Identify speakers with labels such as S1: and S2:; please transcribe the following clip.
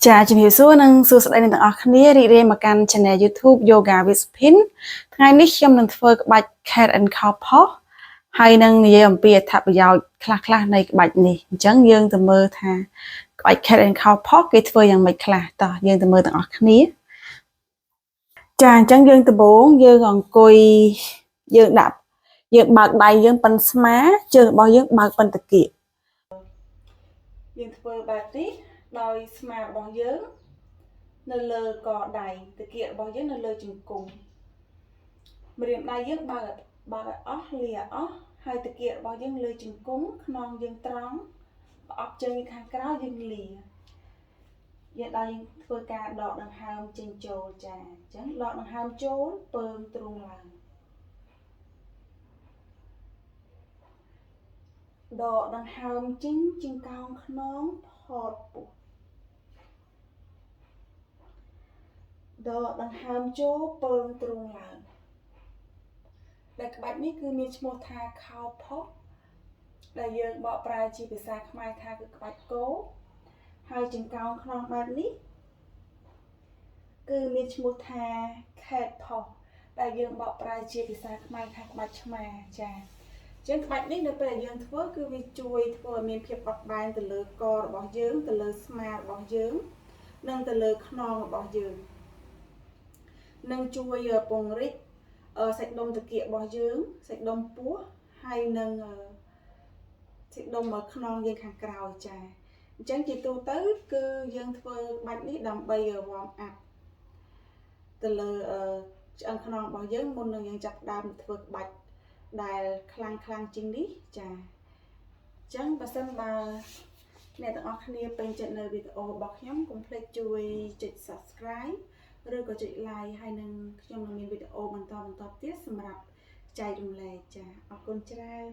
S1: ចាជំរាបសួរនិងសួស្តីអ្នកទាំងអស់គ្នារីករាយមកកាន់ Channel YouTube Yoga with Pin ថ្ងៃនេះខ្ញុំនឹងធ្វើក្បាច់ Cat and Cow Paw ហើយនឹងនិយាយអំពីអត្ថប្រយោជន៍ខ្លះៗនៃក្បាច់នេះអញ្ចឹងយើងទៅមើលថាក្បាច់ Cat and Cow Paw គេធ្វើយ៉ាងម៉េចខ្លះតោះយើងទៅមើលទាំងអស់គ្នាចាអញ្ចឹងយើងដំបូងយើងអង្គុយយើងបើកដៃយើងប៉ិនស្មាជើងរបស់យើងបើកប៉ិនតាគៀកយើងធ្វើបែបនេះដោយស្មារបស់យើងនៅលើកដៃតាគៀករបស់យើងនៅលើជង្គង់ម្រាមដៃយើងបើកឲ្យអស់លាអស់ហើយតាគៀករបស់យើងលើជង្គង់ខ្នងយើងត្រង់ប្រអប់ជើងខាងក្រោយយើងលាយើងដល់យើងធ្វើការដកដង្ហើមចេញចូលចាអញ្ចឹងដកដង្ហើមចូលពើងទ្រូងឡើងដកដង្ហើមចេញជើងកោងខ្នងផតពុះដកដង្ហើមចូលពើងទ្រូងឡើងដែលក្បាច់នេះគឺមានឈ្មោះថា Cow Paw ដែលយើងបកប្រែជាភាសាខ្មែរថាគឺក្បាច់គោហើយជើងកោងខ្នងបែបនេះគឺមានឈ្មោះថា Cat Paw ដែលយើងបកប្រែជាភាសាខ្មែរថាក្បាច់ឆ្មាចាអញ្ចឹងក្បាច់នេះនៅពេលដែលយើងធ្វើគឺវាជួយធ្វើឲ្យមានភាពបត់បែនទៅលើករបស់យើងទៅលើស្មារបស់យើងនិងទៅលើខ្នងរបស់យើងនឹងជួយពង្រីកសាច់ដុំតាគៀករបស់យើងសាច់ដុំពោះហើយនឹងសាច់ដុំខ្នងយើងខាងក្រោយចាអញ្ចឹងជាទូទៅគឺយើងធ្វើបាច់នេះដើម្បី warm up ទៅលើឆ្អឹងខ្នងរបស់យើងមុននឹងយើងចាប់ផ្ដើមធ្វើក្បាច់ដែលខ្លាំងជាងនេះចាអញ្ចឹងបើសិនបើអ្នកទាំងអស់គ្នាពេញចិត្តនៅវីដេអូរបស់ខ្ញុំកុំភ្លេចជួយចុច Subscribe ឬក៏ចុច Like ហើយនឹងខ្ញុំនឹងមានវីដេអូបន្តទៀតសម្រាប់ចែករំលែកចាអរគុណច្រើន